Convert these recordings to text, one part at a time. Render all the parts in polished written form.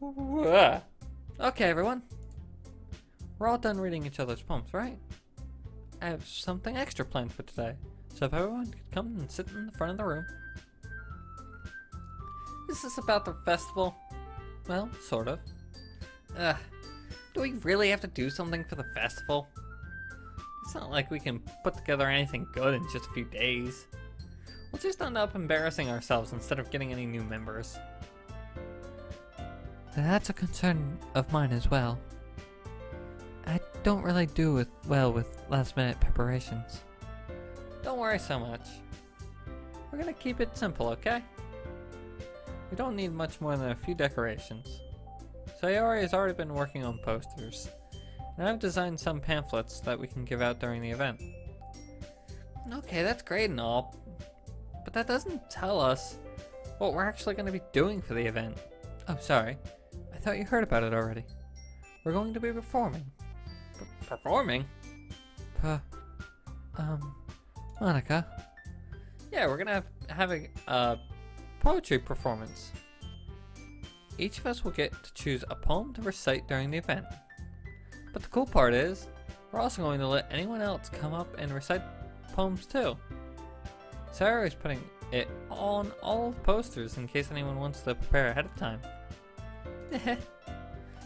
Okay, everyone. We're all done reading each other's poems, right? I have something extra planned for today, so if everyone could come and sit in the front of the room. Is this about the festival? Well, sort of. Ugh. Do we really have to do something for the festival? It's not like we can put together anything good in just a few days. We'll just end up embarrassing ourselves instead of getting any new members. That's a concern of mine as well. I don't really do well with last minute preparations. Don't worry so much. We're gonna keep it simple, okay? We don't need much more than a few decorations. Sayori has already been working on posters, and I've designed some pamphlets that we can give out during the event. Okay, that's great and all, but that doesn't tell us what we're actually going to be doing for the event. Oh, sorry. I thought you heard about it already. We're going to be performing. Performing? Monica? Yeah, we're gonna have a poetry performance. Each of us will get to choose a poem to recite during the event. But the cool part is, we're also going to let anyone else come up and recite poems too. Sarah is putting it on all the posters in case anyone wants to prepare ahead of time.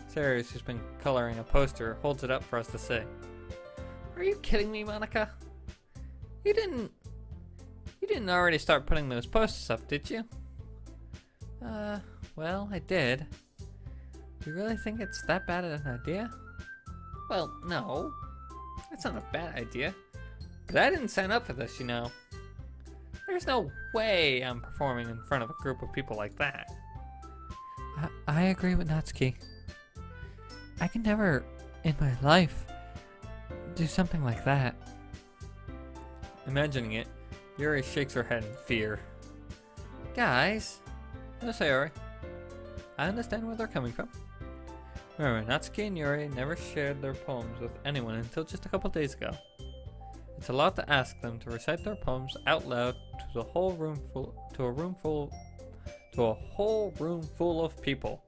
Sarah, who's been coloring a poster, holds it up for us to see. Are you kidding me, Monica? You didn't already start putting those posters up, did you? Well, I did. Do you really think it's that bad an idea? Well, no. It's not a bad idea. But I didn't sign up for this, you know. There's no way I'm performing in front of a group of people like that. I agree with Natsuki. I can never, in my life, do something like that. Imagining it, Yuri shakes her head in fear. Guys, no, Sayori. I understand where they're coming from. Remember, Natsuki and Yuri never shared their poems with anyone until just a couple days ago. It's a lot to ask them to recite their poems out loud to a whole room full of people.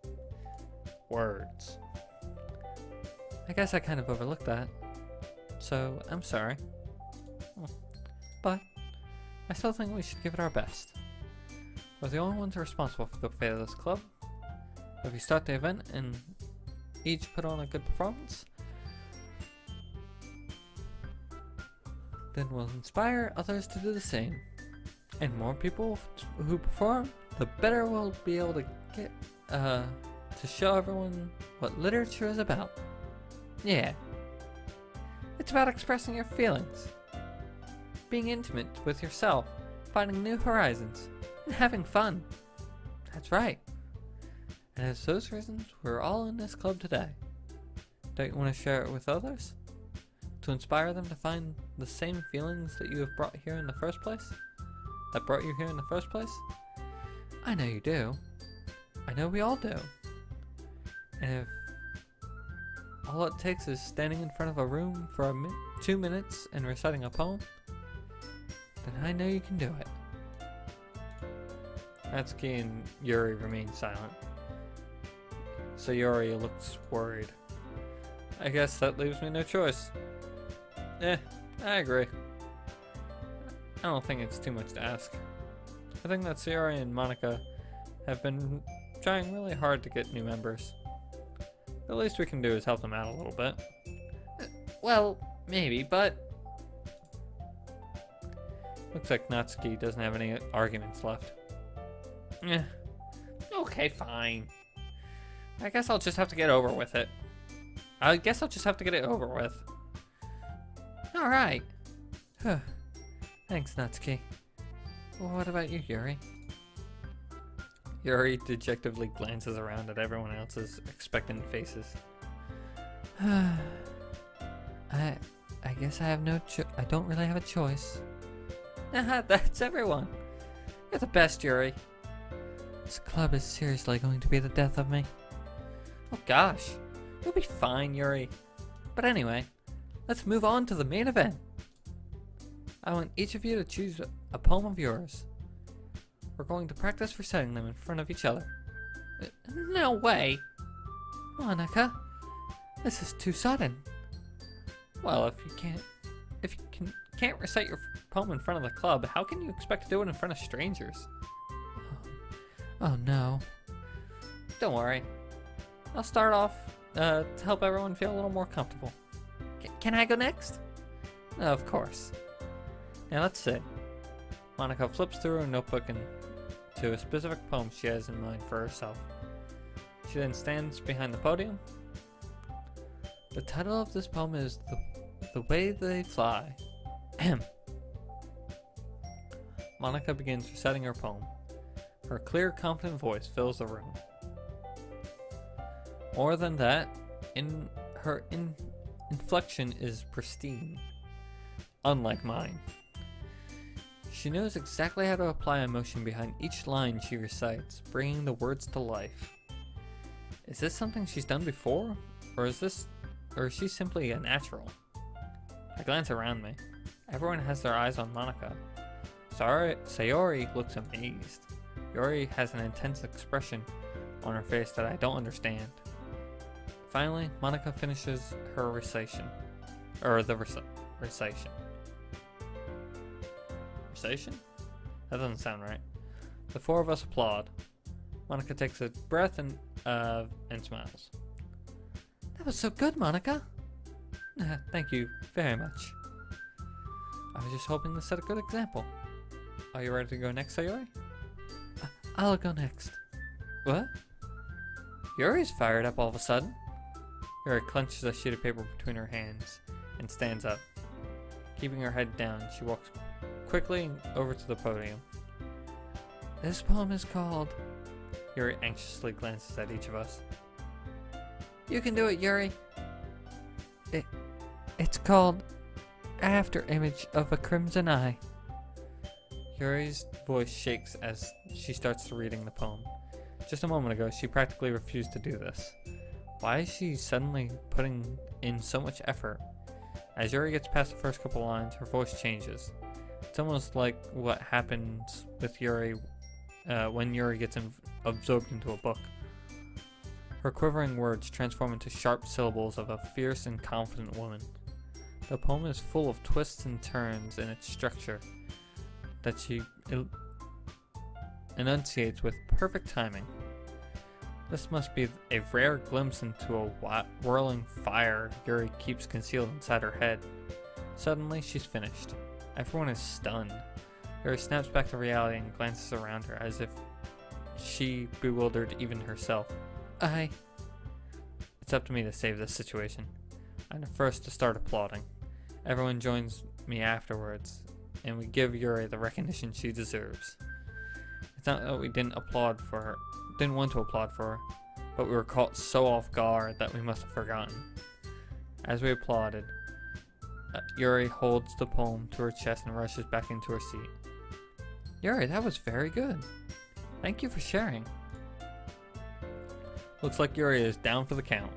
Words. I guess I kind of overlooked that. So, I'm sorry. But I still think we should give it our best. We're the only ones responsible for the fate of this club. If we start the event and each put on a good performance, then we'll inspire others to do the same. And more people who perform, the better we'll be able to get to show everyone what literature is about. Yeah. It's about expressing your feelings, being intimate with yourself, finding new horizons, and having fun. That's right. And it's those reasons we're all in this club today. Don't you want to share it with others? To inspire them to find the same feelings that you have brought here in the first place? That brought you here in the first place? I know you do. I know we all do. And if all it takes is standing in front of a room for 2 minutes and reciting a poem, then I know you can do it. Natsuki and Yuri remain silent. Sayori looks worried. I guess that leaves me no choice. I agree. I don't think it's too much to ask. I think that Sayori and Monica have been trying really hard to get new members. The least we can do is help them out a little bit. Well, maybe, but... Looks like Natsuki doesn't have any arguments left. Okay, fine. I guess I'll just have to get over with it. Alright. Thanks, Natsuki. Well, what about you, Yuri? Yuri dejectedly glances around at everyone else's expectant faces. I guess I have I don't really have a choice. That's everyone. You're the best, Yuri. This club is seriously going to be the death of me. Oh gosh, you'll be fine, Yuri. But anyway, let's move on to the main event. I want each of you to choose a poem of yours. We're going to practice reciting them in front of each other. No way. Monica, this is too sudden. Well, if you can't recite your poem in front of the club, how can you expect to do it in front of strangers? Oh no. Don't worry. I'll start off to help everyone feel a little more comfortable. Can I go next? Of course. Now let's see. Monica flips through her notebook and to a specific poem she has in mind for herself. She then stands behind the podium. The title of this poem is The Way They Fly. Monica begins reciting her poem. Her clear, confident voice fills the room. More than that, her inflection is pristine, unlike mine. She knows exactly how to apply emotion behind each line she recites, bringing the words to life. Is this something she's done before, or is she simply a natural? I glance around me. Everyone has their eyes on Monica. Sayori looks amazed. Yori has an intense expression on her face that I don't understand. Finally, Monica finishes her recitation. Recitation? Recitation? That doesn't sound right. The four of us applaud. Monica takes a breath and smiles. That was so good, Monica. Thank you very much. I was just hoping to set a good example. Are you ready to go next, Sayori? I'll go next. What? Yuri's fired up all of a sudden. Yuri clenches a sheet of paper between her hands and stands up. Keeping her head down, she walks quickly over to the podium. This poem is called... Yuri anxiously glances at each of us. You can do it, Yuri. It's called After Image of a Crimson Eye. Yuri's voice shakes as she starts reading the poem. Just a moment ago, she practically refused to do this. Why is she suddenly putting in so much effort? As Yuri gets past the first couple lines, her voice changes. It's almost like what happens with Yuri when Yuri gets absorbed into a book. Her quivering words transform into sharp syllables of a fierce and confident woman. The poem is full of twists and turns in its structure that she enunciates with perfect timing. This must be a rare glimpse into a whirling fire Yuri keeps concealed inside her head. Suddenly, she's finished. Everyone is stunned. Yuri snaps back to reality and glances around her as if she bewildered even herself. It's up to me to save this situation. I'm the first to start applauding. Everyone joins me afterwards, and we give Yuri the recognition she deserves. It's not that we didn't want to applaud for her, but we were caught so off guard that we must have forgotten. As we applauded, Yuri holds the poem to her chest and rushes back into her seat. Yuri, that was very good. Thank you for sharing. Looks like Yuri is down for the count.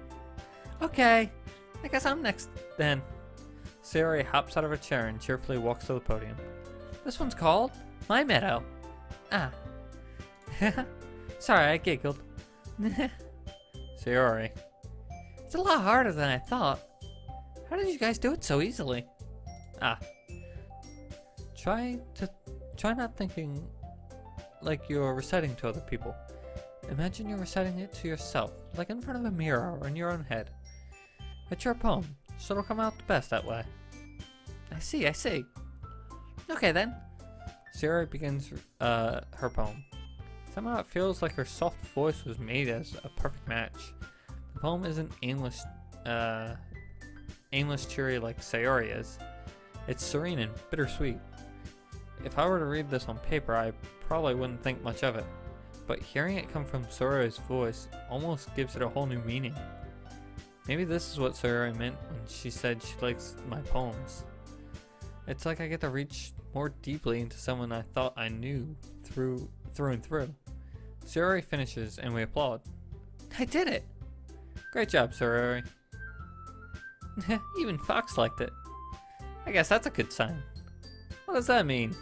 Okay, I guess I'm next then. Sayori hops out of her chair and cheerfully walks to the podium. This one's called My Meadow. Sorry, I giggled. Sayori. It's a lot harder than I thought. How did you guys do it so easily? Try not thinking like you're reciting to other people. Imagine you're reciting it to yourself, like in front of a mirror or in your own head. It's your poem, so it'll come out the best that way. I see. Okay then. Sayori begins her poem. Somehow it feels like her soft voice was made as a perfect match. The poem isn't aimless cheery like Sayori is. It's serene and bittersweet. If I were to read this on paper, I probably wouldn't think much of it. But hearing it come from Sayori's voice almost gives it a whole new meaning. Maybe this is what Sayori meant when she said she likes my poems. It's like I get to reach more deeply into someone I thought I knew through and through. Sayori finishes and we applaud. I did it! Great job, Sayori. Even Fox liked it. I guess that's a good sign. What does that mean?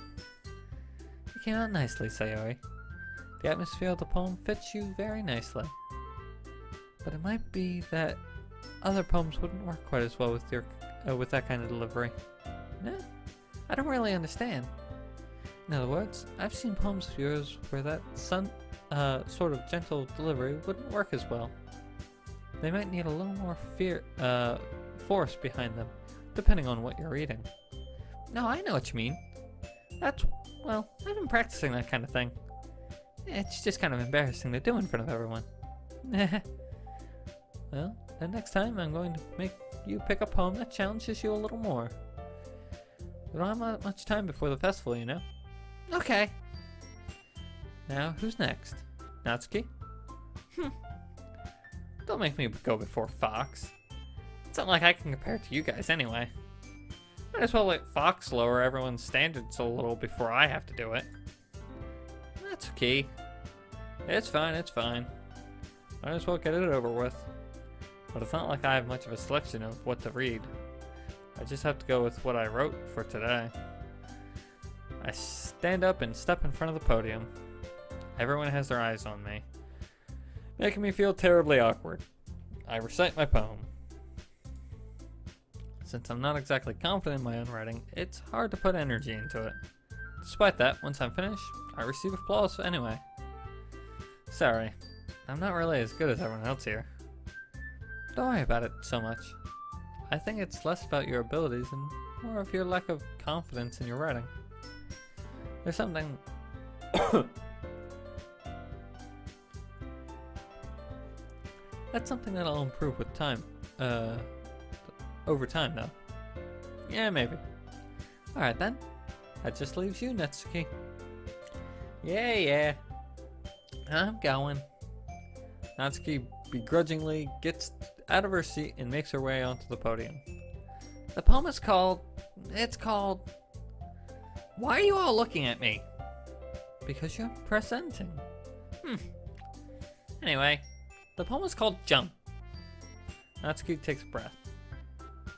It came out nicely, Sayori. The atmosphere of the poem fits you very nicely. but it might be that other poems wouldn't work quite as well with that kind of delivery. No, I don't really understand. In other words, I've seen poems of yours where that sort of gentle delivery wouldn't work as well. They might need a little more force behind them, depending on what you're reading. No, I know what you mean. Well, I've been practicing that kind of thing. It's just kind of embarrassing to do in front of everyone. Well, the next time I'm going to make you pick a poem that challenges you a little more. We don't have much time before the festival, you know? Okay. Now, who's next? Natsuki? Don't make me go before Fox. It's not like I can compare to you guys anyway. Might as well let Fox lower everyone's standards a little before I have to do it. That's okay. It's fine, it's fine. Might as well get it over with. But it's not like I have much of a selection of what to read. I just have to go with what I wrote for today. I stand up and step in front of the podium. Everyone has their eyes on me, making me feel terribly awkward. I recite my poem. Since I'm not exactly confident in my own writing, it's hard to put energy into it. Despite that, once I'm finished, I receive applause anyway. Sorry, I'm not really as good as everyone else here. Don't worry about it so much. I think it's less about your abilities and more of your lack of confidence in your writing. There's something... That's something that'll improve with time. Over time, though. Yeah, maybe. Alright then. That just leaves you, Natsuki. Yeah. I'm going. Natsuki begrudgingly gets out of her seat and makes her way onto the podium. The poem is called... It's called... Why are you all looking at me? Because you're presenting. Anyway, the poem is called Jump. Natsuki takes a breath.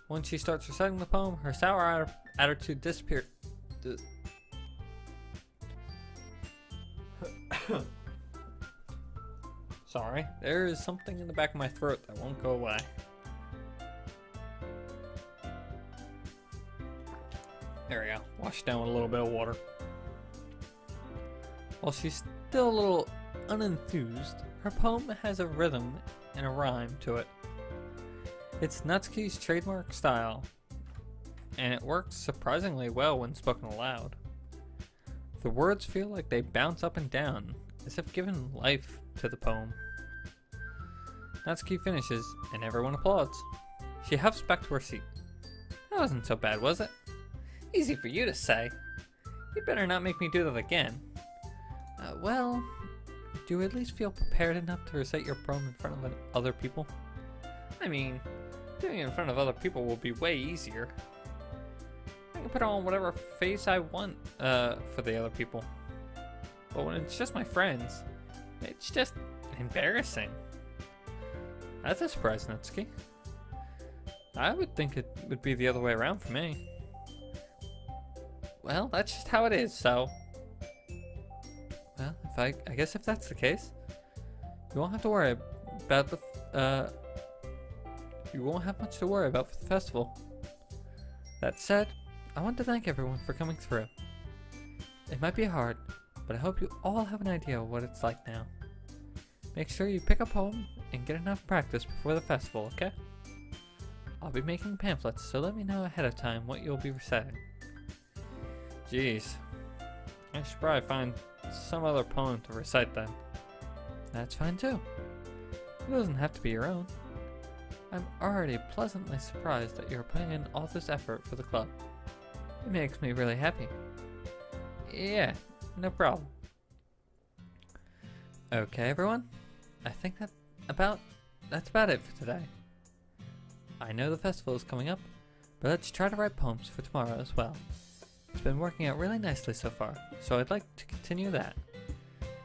Once she starts reciting the poem, her sour attitude disappears. Sorry, there is something in the back of my throat that won't go away. There we go. Wash it down with a little bit of water. While she's still a little unenthused, her poem has a rhythm and a rhyme to it. It's Natsuki's trademark style, and it works surprisingly well when spoken aloud. The words feel like they bounce up and down, as if given life to the poem. Natsuki finishes, and everyone applauds. She huffs back to her seat. That wasn't so bad, was it? Easy for you to say. You better not make me do that again. Well, do you at least feel prepared enough to recite your poem in front of other people? I mean, doing it in front of other people will be way easier. I can put on whatever face I want for the other people. But when it's just my friends, it's just embarrassing. That's a surprise, Natsuki. I would think it would be the other way around for me. Well, that's just how it is, so... Well, I guess if that's the case, you won't have to worry about you won't have much to worry about for the festival. That said, I want to thank everyone for coming through. It might be hard, but I hope you all have an idea of what it's like now. Make sure you pick a poem and get enough practice before the festival, okay? I'll be making pamphlets, so let me know ahead of time what you'll be reciting. Jeez. I should probably find some other poem to recite then. That's fine too. It doesn't have to be your own. I'm already pleasantly surprised that you're putting in all this effort for the club. It makes me really happy. Yeah, no problem. Okay, everyone. I think that's about it for today. I know the festival is coming up, but let's try to write poems for tomorrow as well. It's been working out really nicely so far, so I'd like to continue that.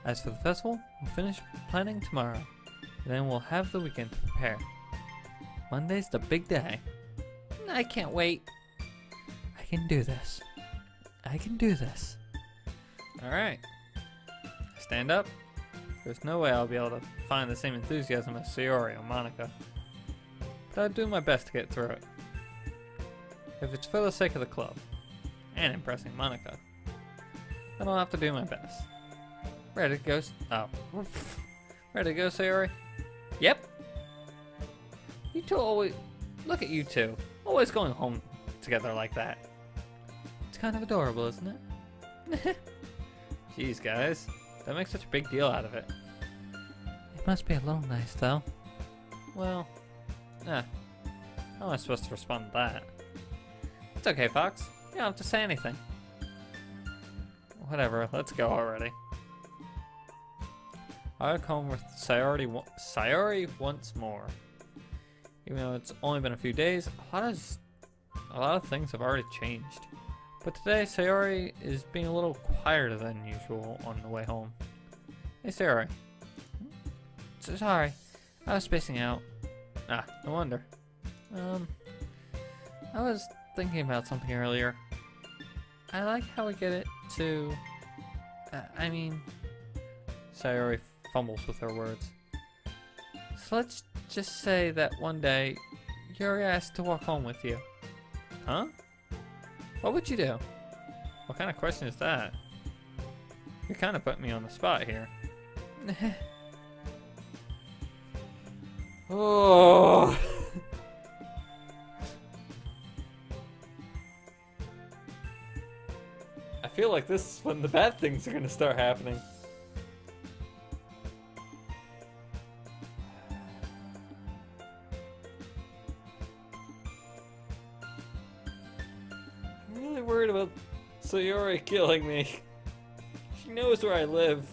As for the festival, we'll finish planning tomorrow, and then we'll have the weekend to prepare. Monday's the big day. I can't wait. I can do this. I can do this. Alright. Stand up, There's no way I'll be able to find the same enthusiasm as Sayori or Monica. But I'll do my best to get through it. If it's for the sake of the club, and impressing Monica, then I'll have to do my best. Ready to go? Ready to go, Sayori? Yep. You two always... Look at you two. Always going home together like that. It's kind of adorable, isn't it? Jeez, guys. Don't make such a big deal out of it. It must be a little nice, though. Well, how am I supposed to respond to that? It's okay, Fox. You don't have to say anything. Whatever, let's go already. I'll come with Sayori once more. Even though it's only been a few days, a lot of things have already changed. But today, Sayori is being a little quieter than usual on the way home. Hey, Sayori. So sorry, I was spacing out. No wonder. I was thinking about something earlier. I like how we get it to... Sayori fumbles with her words. So let's just say that one day, Yuri asked to walk home with you. Huh? What would you do? What kind of question is that? You're kind of putting me on the spot here. Oh. I feel like this is when the bad things are gonna start happening. I'm really worried about Sayori killing me. She knows where I live.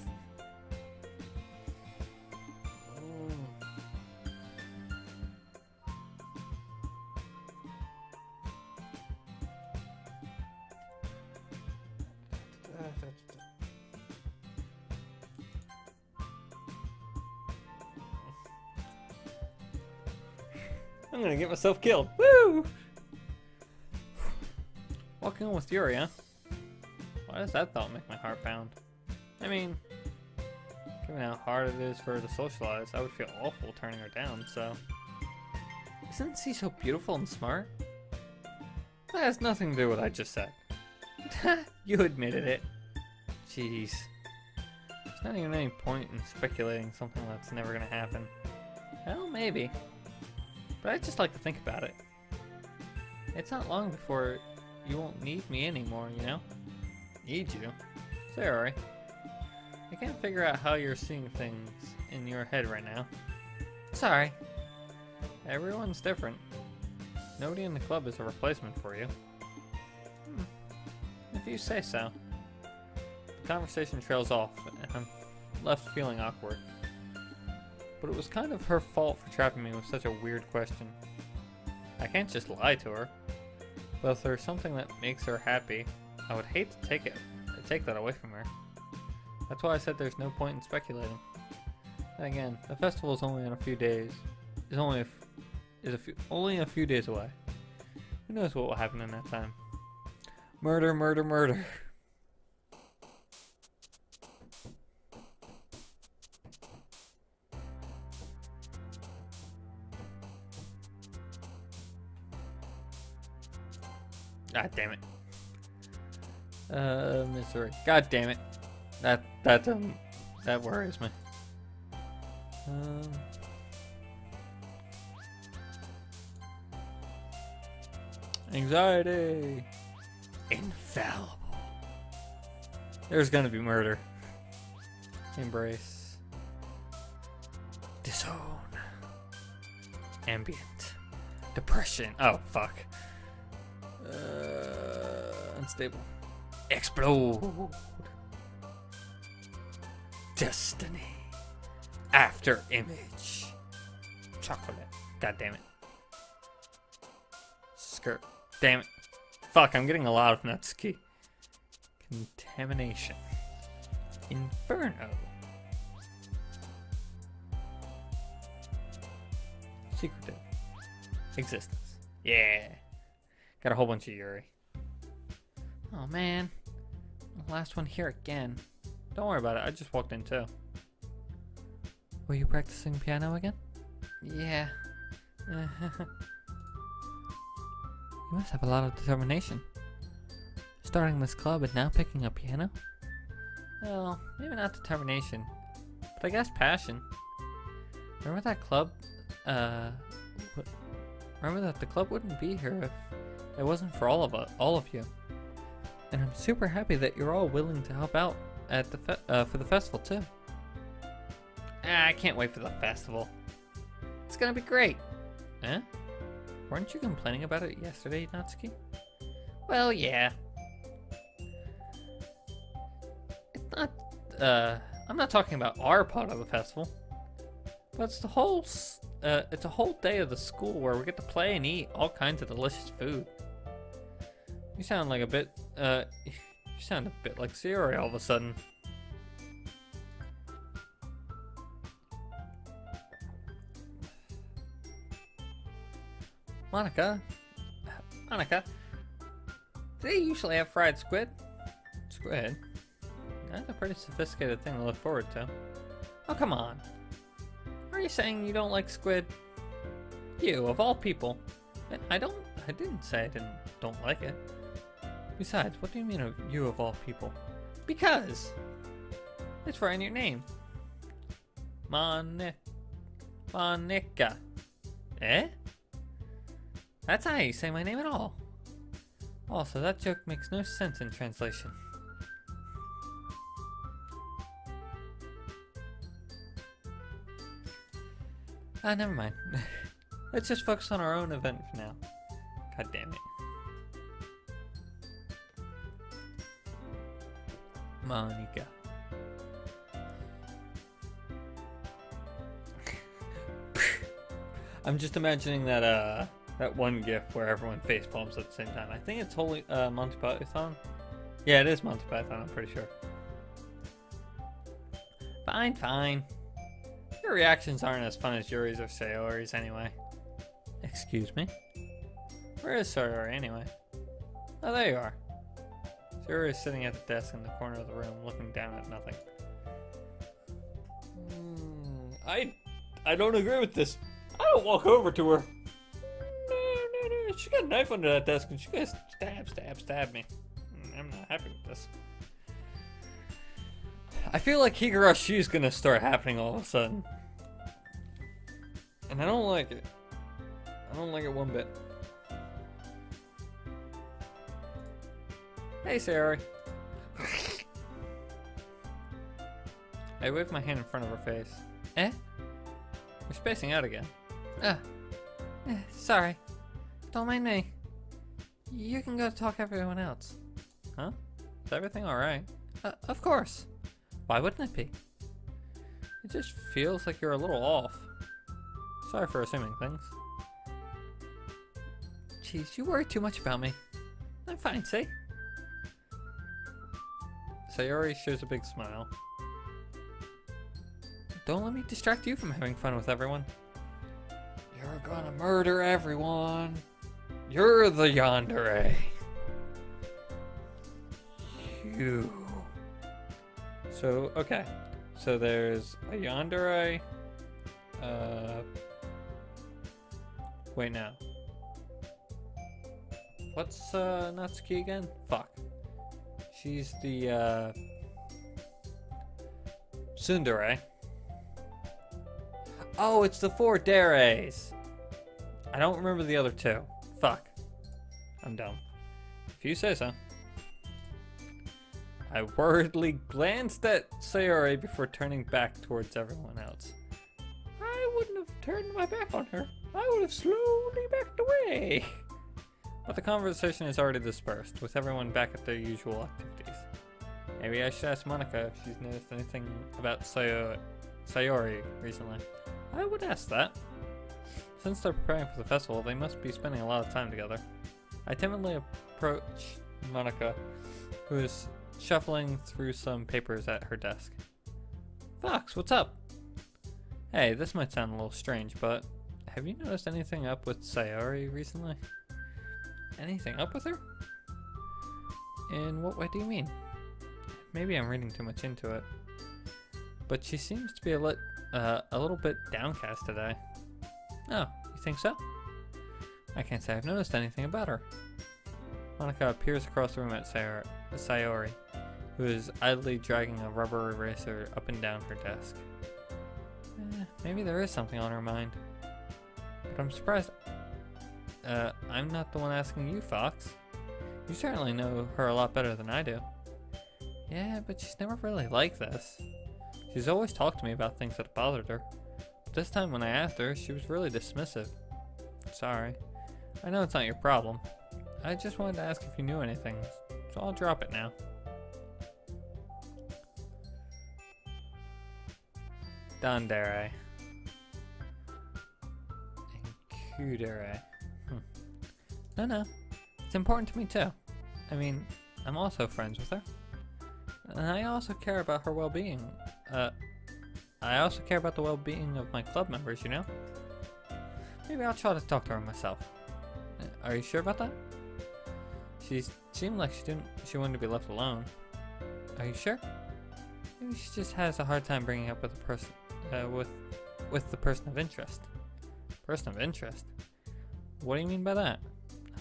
I'm gonna get myself killed. Woo! Walking on with Yuri, huh? Why does that thought make my heart pound? I mean, given how hard it is for her to socialize, I would feel awful turning her down, so... Isn't she so beautiful and smart? That has nothing to do with what I just said. You admitted it. Jeez. There's not even any point in speculating something that's never gonna happen. Well, maybe. But I just like to think about it. It's not long before you won't need me anymore, you know? Need you? Sorry. I can't figure out how you're seeing things in your head right now. Sorry. Everyone's different. Nobody in the club is a replacement for you. If you say so. The conversation trails off, and I'm left feeling awkward. But it was kind of her fault for trapping me with such a weird question. I can't just lie to her. But if there's something that makes her happy, I would hate to take that away from her. That's why I said there's no point in speculating. And again, the festival is only in a few days. Only a few days away. Who knows what will happen in that time? Murder, murder, murder. God damn it. Misery. God damn it. That worries me. Anxiety. Infallible. There's gonna be murder. Embrace. Disown. Ambient. Depression. Oh, fuck. Unstable. Explode. Destiny. After image. Chocolate. God damn it. Skirt. Damn it. Fuck, I'm getting a lot of Natsuki. Contamination. Inferno. Secretive. Existence. Yeah. Got a whole bunch of Yuri. Oh man. Last one here again. Don't worry about it, I just walked in too. Were you practicing piano again? Yeah. You must have a lot of determination. Starting this club and now picking up piano? Well, maybe not determination, but I guess passion. Remember that club? Remember that the club wouldn't be here if it wasn't for all of you. And I'm super happy that you're all willing to help out at the for the festival too. I can't wait for the festival. It's gonna be great. Eh? Weren't you complaining about it yesterday, Natsuki? Well, yeah. It's not, I'm not talking about our part of the festival. But it's the whole, it's a whole day of the school where we get to play and eat all kinds of delicious food. You sound like a bit, you sound a bit like Sayori all of a sudden. Monica, do they usually have fried squid? Squid? That's a pretty sophisticated thing to look forward to. Oh, come on. Are you saying you don't like squid? You, of all people. I didn't say I don't like it. Besides, what do you mean of you of all people? Because it's right in your name. Monica. Eh? That's not how you say my name at all. Also, that joke makes no sense in translation. Never mind. Let's just focus on our own event for now. God damn it. Monica. I'm just imagining that one gif where everyone face palms at the same time. I think it's Holy Monty Python. Yeah, it is Monty Python, I'm pretty sure. Fine. Your reactions aren't as fun as Yuri's or Sayori's anyway. Excuse me? Where is Sayori anyway? Oh, there you are. Sayori is sitting at the desk in the corner of the room, looking down at nothing. I don't agree with this. I don't walk over to her. No. She got a knife under that desk and she goes stab me. I'm not happy with this. I feel like Higurashi's gonna start happening all of a sudden. And I don't like it. I don't like it one bit. Hey, Sayori. I waved my hand in front of her face. Eh? We're spacing out again. Sorry. Don't mind me. You can go talk to everyone else. Huh? Is everything alright? Of course. Why wouldn't it be? It just feels like you're a little off. Sorry for assuming things. Jeez, you worry too much about me. I'm fine, see? Sayori shows a big smile. Don't let me distract you from having fun with everyone. You're gonna murder everyone. You're the yandere. You. So, okay. So there's a yandere. Wait now. What's Natsuki again? Fuck. She's the tsundere. Oh, it's the 4 deres. I don't remember the other 2. Fuck. I'm dumb. If you say so. I worriedly glanced at Sayori before turning back towards everyone else. I wouldn't have turned my back on her. I would have slowly backed away. But the conversation is already dispersed, with everyone back at their usual activities. Maybe I should ask Monica if she's noticed anything about Sayori recently. I would ask that. Since they're preparing for the festival, they must be spending a lot of time together. I timidly approach Monica, who is shuffling through some papers at her desk. Fox, what's up? Hey, this might sound a little strange, but have you noticed anything up with Sayori recently? Anything up with her? In what way do you mean? Maybe I'm reading too much into it. But she seems to be a little bit downcast today. Oh, you think so? I can't say I've noticed anything about her. Monica appears across the room at Sayori, who is idly dragging a rubber eraser up and down her desk. Maybe there is something on her mind. But I'm surprised. I'm not the one asking you, Fox. You certainly know her a lot better than I do. Yeah, but she's never really like this. She's always talked to me about things that bothered her. But this time when I asked her, she was really dismissive. Sorry. I know it's not your problem. I just wanted to ask if you knew anything, so I'll drop it now. Dandere. And Kudere. No. It's important to me too. I mean, I'm also friends with her. And I also care about her well-being. I also care about the well-being of my club members, you know? Maybe I'll try to talk to her myself. Are you sure about that? She seemed like she wanted to be left alone. Are you sure? Maybe she just has a hard time bringing up with the person, with the person of interest. Person of interest? What do you mean by that?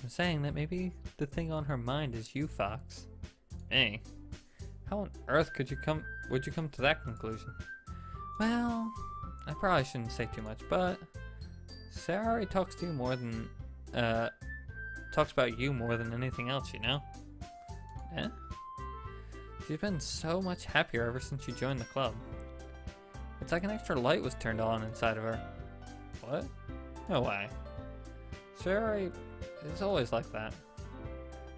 I'm saying that maybe the thing on her mind is you, Fox. Me? How on earth would you come to that conclusion? Well, I probably shouldn't say too much, but Sayori talks to you more than, talks about you more than anything else, you know? Eh? She's been so much happier ever since you joined the club. It's like an extra light was turned on inside of her. What? No way. Sayori is always like that.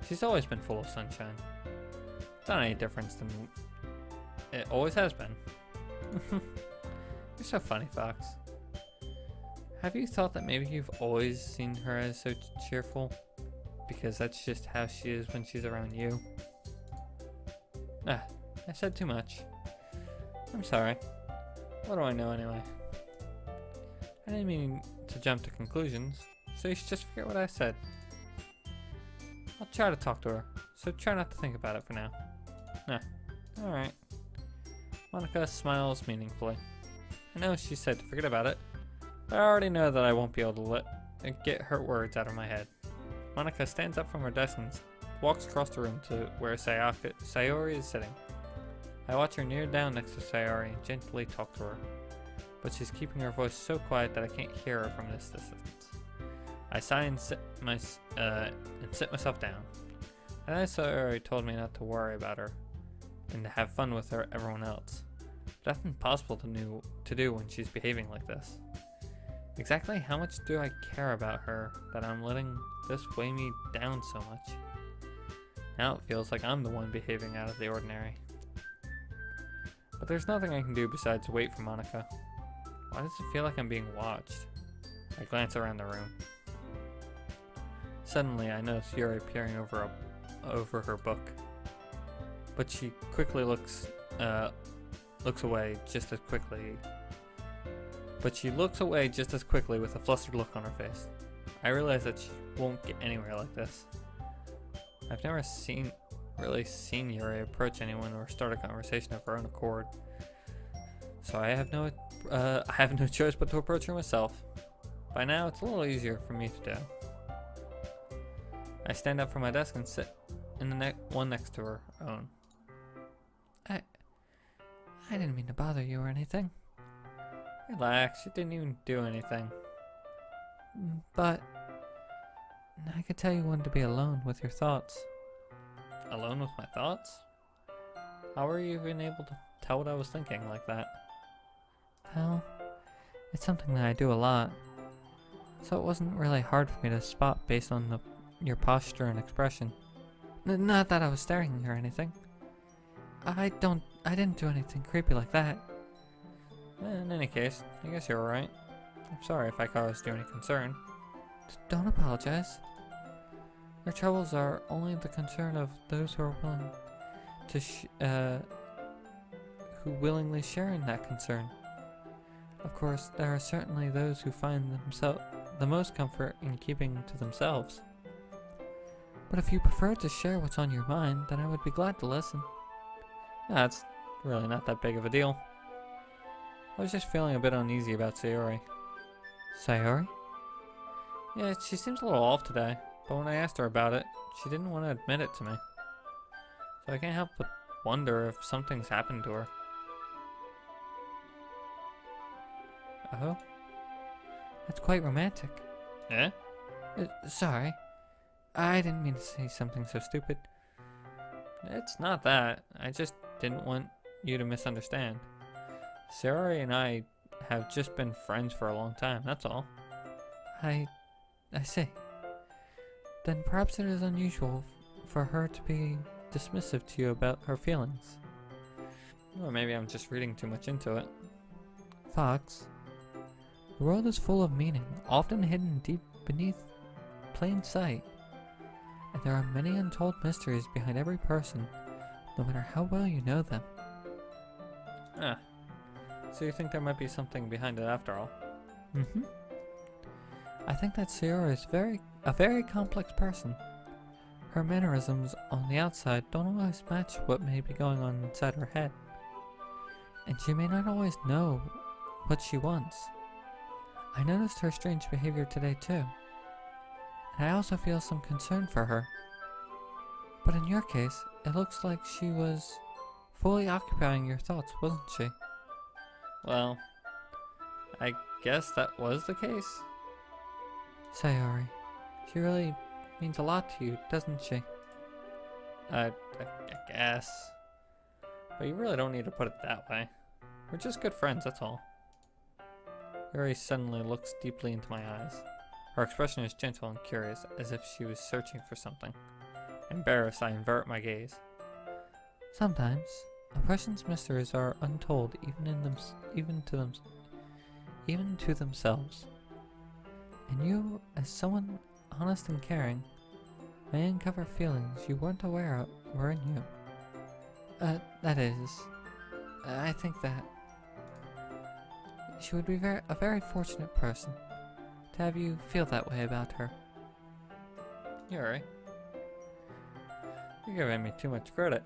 She's always been full of sunshine. It's not any different than it always has been. You're so funny, Fox. Have you thought that maybe you've always seen her as so cheerful? Because that's just how she is when she's around you. I said too much. I'm sorry. What do I know anyway? I didn't mean to jump to conclusions, so you should just forget what I said. I'll try to talk to her, so try not to think about it for now. Alright. Monica smiles meaningfully. I know she said to forget about it, but I already know that I won't be able to get her words out of my head. Monica stands up from her desk and walks across the room to where Sayori is sitting. I watch her kneel down next to Sayori and gently talk to her, but she's keeping her voice so quiet that I can't hear her from this distance. I sigh and sit myself down. And as Sayori told me not to worry about her and to have fun with everyone else. But that's impossible to do when she's behaving like this. Exactly how much do I care about her that I'm letting this weigh me down so much? Now it feels like I'm the one behaving out of the ordinary. But there's nothing I can do besides wait for Monica. Why does it feel like I'm being watched? I glance around the room. Suddenly I notice Yuri peering over her book. But she quickly looks away just as quickly. But she looks away just as quickly with a flustered look on her face. I realize that she won't get anywhere like this. I've never really seen Yuri approach anyone or start a conversation of her own accord. So I have no choice but to approach her myself. By now, it's a little easier for me to do. I stand up from my desk and sit in the one next to her own. I didn't mean to bother you or anything. Relax, you didn't even do anything. But I could tell you wanted to be alone with your thoughts. Alone with my thoughts? How were you even able to tell what I was thinking like that? Well, it's something that I do a lot. So it wasn't really hard for me to spot based on your posture and expression. Not that I was staring or anything. I didn't do anything creepy like that. In any case, I guess you're alright. I'm sorry if I caused you any concern. Don't apologize. Your troubles are only the concern of those who are willing to who willingly share in that concern. Of course, there are certainly those who find the most comfort in keeping to themselves. But if you prefer to share what's on your mind, then I would be glad to listen. That's really not that big of a deal. I was just feeling a bit uneasy about Sayori. Sayori? Yeah, she seems a little off today, but when I asked her about it, she didn't want to admit it to me. So I can't help but wonder if something's happened to her. Oh? That's quite romantic. Eh? Sorry. I didn't mean to say something so stupid. It's not that. I just didn't want you to misunderstand. Sayori and I have just been friends for a long time, that's all. I see. Then perhaps it is unusual for her to be dismissive to you about her feelings. Or maybe I'm just reading too much into it. Fox, the world is full of meaning, often hidden deep beneath plain sight. And there are many untold mysteries behind every person, no matter how well you know them. Ah. So you think there might be something behind it after all? Mm-hmm. I think that Sayori is a very complex person. Her mannerisms on the outside don't always match what may be going on inside her head. And she may not always know what she wants. I noticed her strange behavior today too. And I also feel some concern for her. But in your case, it looks like she was fully occupying your thoughts, wasn't she? Well, I guess that was the case. Sayori, she really means a lot to you, doesn't she? I guess. But you really don't need to put it that way. We're just good friends, that's all. Yuri suddenly looks deeply into my eyes. Her expression is gentle and curious, as if she was searching for something. Embarrassed, I invert my gaze. Sometimes, a person's mysteries are untold even to themselves. And you, as someone honest and caring, may uncover feelings you weren't aware of were in you. That is, I think that she would be a very fortunate person to have you feel that way about her. You're right. You're giving me too much credit.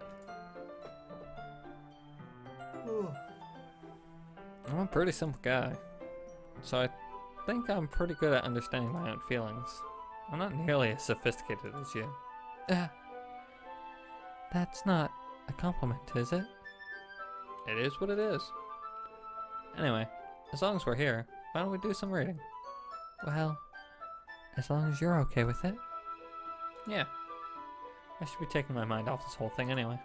I'm a pretty simple guy, so I think I'm pretty good at understanding my own feelings. I'm not nearly as sophisticated as you. That's not a compliment, is it? It is what it is. Anyway, as long as we're here, why don't we do some reading? Well, as long as you're okay with it. Yeah. I should be taking my mind off this whole thing anyway.